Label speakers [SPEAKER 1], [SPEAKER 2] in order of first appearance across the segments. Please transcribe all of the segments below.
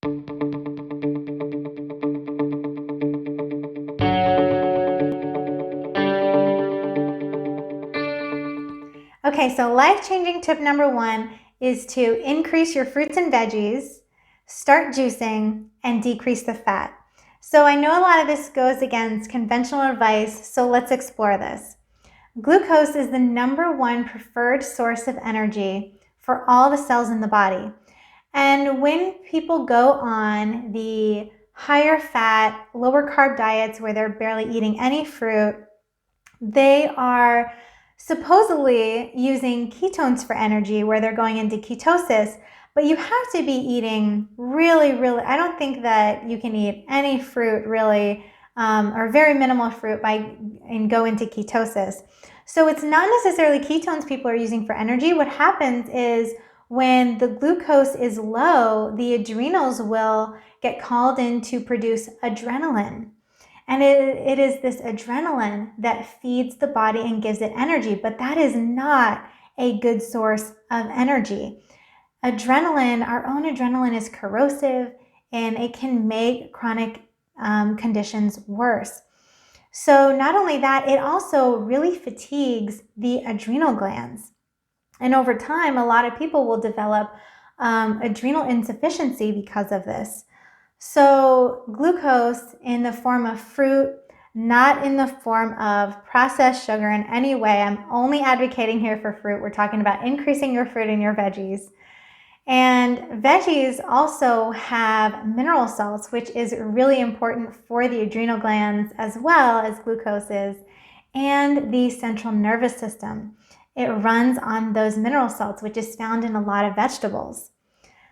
[SPEAKER 1] Okay, so life-changing tip number one is to increase your fruits and veggies, start juicing, and decrease the fat. So I know a lot of this goes against conventional advice, so let's explore this. Glucose is the number one preferred source of energy for all the cells in the body. And when people go on the higher fat, lower carb diets where they're barely eating any fruit, they are supposedly using ketones for energy where they're going into ketosis, but you have to be eating really, I don't think that you can eat any fruit really, or very minimal fruit and go into ketosis. So it's not necessarily ketones people are using for energy. What happens is when the glucose is low, the adrenals will get called in to produce adrenaline. And it is this adrenaline that feeds the body and gives it energy, but that is not a good source of energy. Adrenaline, our own adrenaline, is corrosive and it can make chronic conditions worse. So not only that, it also really fatigues the adrenal glands. And over time, a lot of people will develop adrenal insufficiency because of this. So glucose in the form of fruit, not in the form of processed sugar in any way. I'm only advocating here for fruit. We're talking about increasing your fruit and your veggies. And veggies also have mineral salts, which is really important for the adrenal glands as well as glucose is, and the central nervous system. It runs on those mineral salts, which is found in a lot of vegetables.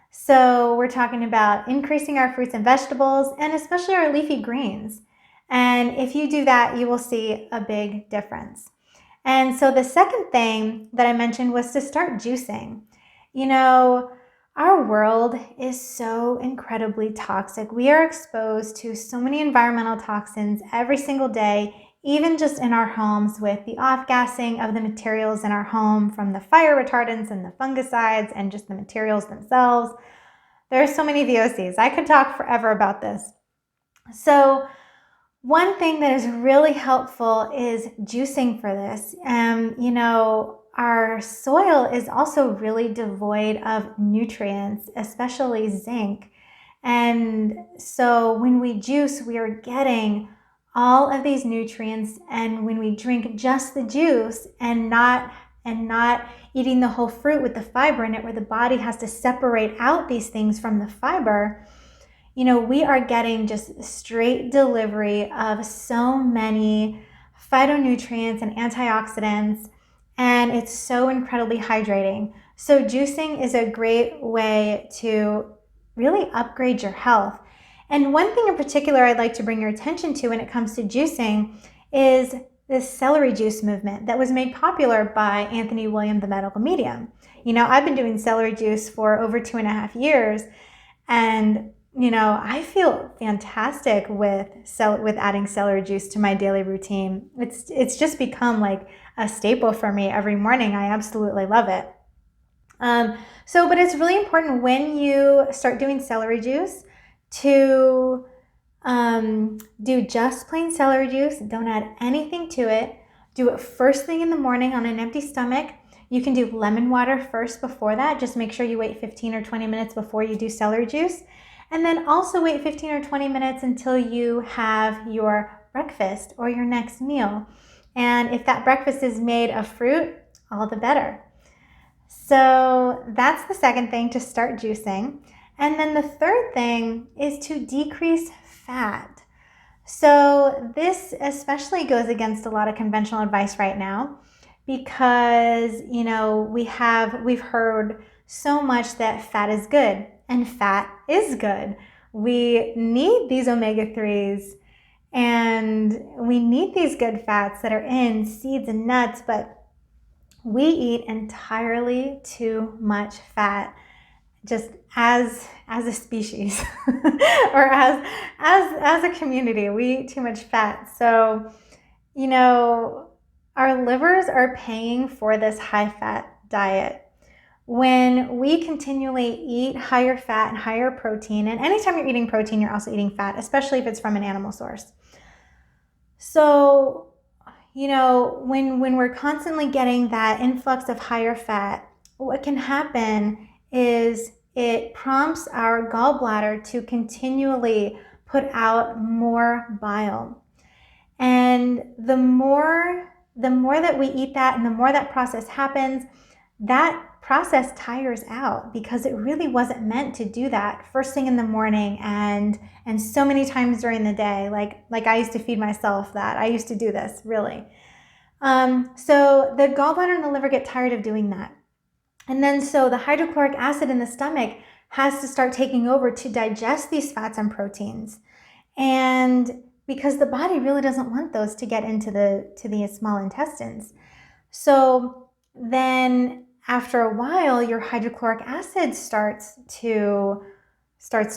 [SPEAKER 1] So we're talking about increasing our fruits and vegetables, and especially our leafy greens. And if you do that, you will see a big difference. And so the second thing that I mentioned was to start juicing. You know, our world is so incredibly toxic. We are exposed to so many environmental toxins every single day, even just in our homes with the off-gassing of the materials in our home from the fire retardants and the fungicides and just the materials themselves. There are so many VOCs. I could talk forever about this. So one thing that is really helpful is juicing for this. Our soil is also really devoid of nutrients, especially zinc. And so when we juice, we are getting all of these nutrients. And when we drink just the juice and not eating the whole fruit with the fiber in it, where the body has to separate out these things from the fiber, we are getting just straight delivery of so many phytonutrients and antioxidants, and it's so incredibly hydrating. So juicing is a great way to really upgrade your health. And one thing in particular I'd like to bring your attention to when it comes to juicing is this celery juice movement that was made popular by Anthony William, the medical medium. I've been doing celery juice for over 2.5 years, and I feel fantastic with adding celery juice to my daily routine. It's just become like a staple for me every morning. I absolutely love it. But it's really important when you start doing celery juice to do just plain celery juice. Don't add anything to it. Do it first thing in the morning on an empty stomach. You can do lemon water first before that. Just make sure you wait 15 or 20 minutes before you do celery juice. And then also wait 15 or 20 minutes until you have your breakfast or your next meal. And if that breakfast is made of fruit, all the better. So that's the second thing, to start juicing. And then the third thing is to decrease fat. So this especially goes against a lot of conventional advice right now because, we've heard so much that fat is good, and fat is good. We need these omega-3s and we need these good fats that are in seeds and nuts, but we eat entirely too much fat, just as a species or as a community. We eat too much fat. So, our livers are paying for this high fat diet. when we continually eat higher fat and higher protein, and anytime you're eating protein, you're also eating fat, especially if it's from an animal source. So, when we're constantly getting that influx of higher fat, what can happen is it prompts our gallbladder to continually put out more bile. And the more that we eat that and the more that process happens, that process tires out because it really wasn't meant to do that first thing in the morning and so many times during the day. Like I used to feed myself that. I used to do this, really. So the gallbladder and the liver get tired of doing that. And then so the hydrochloric acid in the stomach has to start taking over to digest these fats and proteins. And because the body really doesn't want those to get into the small intestines. So then after a while, your hydrochloric acid starts to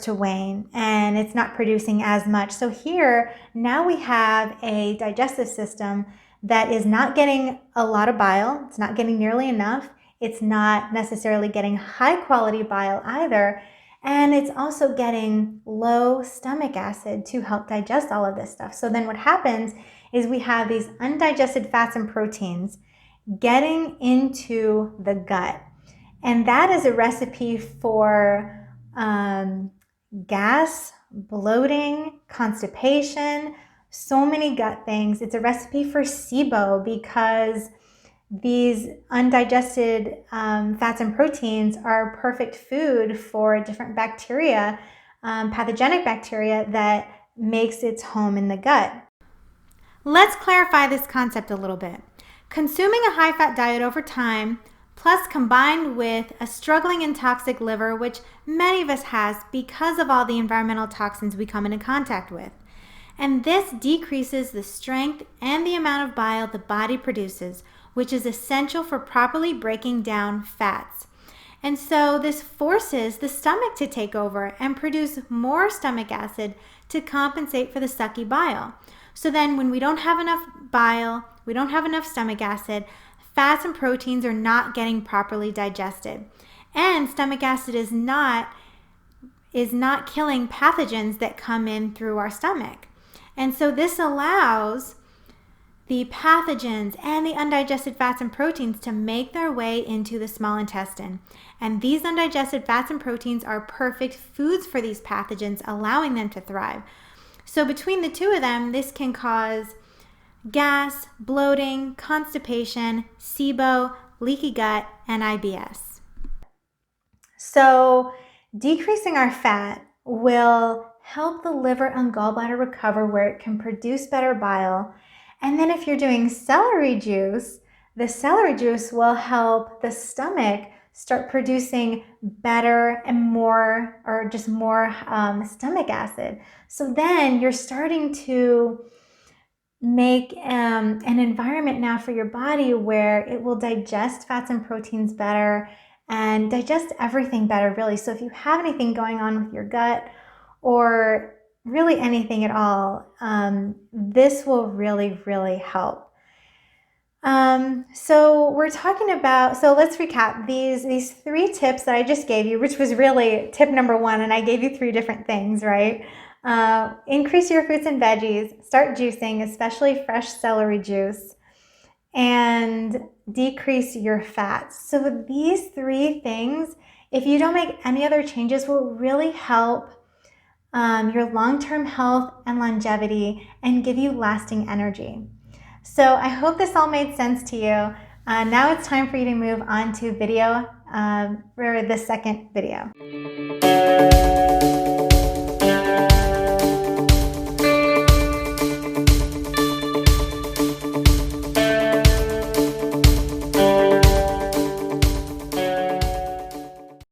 [SPEAKER 1] wane and it's not producing as much. So here, now we have a digestive system that is not getting a lot of bile. It's not getting nearly enough. It's not necessarily getting high quality bile either. And it's also getting low stomach acid to help digest all of this stuff. So then what happens is we have these undigested fats and proteins getting into the gut. And that is a recipe for gas, bloating, constipation, so many gut things. It's a recipe for SIBO because these undigested fats and proteins are perfect food for different bacteria, pathogenic bacteria that makes its home in the gut. Let's clarify this concept a little bit. Consuming a high-fat diet over time, plus combined with a struggling and toxic liver, which many of us has because of all the environmental toxins we come into contact with. And this decreases the strength and the amount of bile the body produces, which is essential for properly breaking down fats. And so this forces the stomach to take over and produce more stomach acid to compensate for the sucky bile. So then when we don't have enough bile, we don't have enough stomach acid, fats and proteins are not getting properly digested. And stomach acid is not killing pathogens that come in through our stomach. And so this allows the pathogens and the undigested fats and proteins to make their way into the small intestine. And these undigested fats and proteins are perfect foods for these pathogens, allowing them to thrive. So between the two of them, this can cause gas, bloating, constipation, SIBO, leaky gut, and IBS. So decreasing our fat will help the liver and gallbladder recover where it can produce better bile. And then if you're doing celery juice, the celery juice will help the stomach start producing better and more, or just more stomach acid. So then you're starting to make an environment now for your body where it will digest fats and proteins better and digest everything better, really. So if you have anything going on with your gut or really anything at all, this will really, really help. So we're talking about, so let's recap these 3 tips that I just gave you, which was really tip number 1, and I gave you 3 different things, right? Increase your fruits and veggies, start juicing, especially fresh celery juice, and decrease your fats. So these 3 things, if you don't make any other changes, will really help your long-term health and longevity and give you lasting energy. So I hope this all made sense to you. Now it's time for you to move on to video for the second video.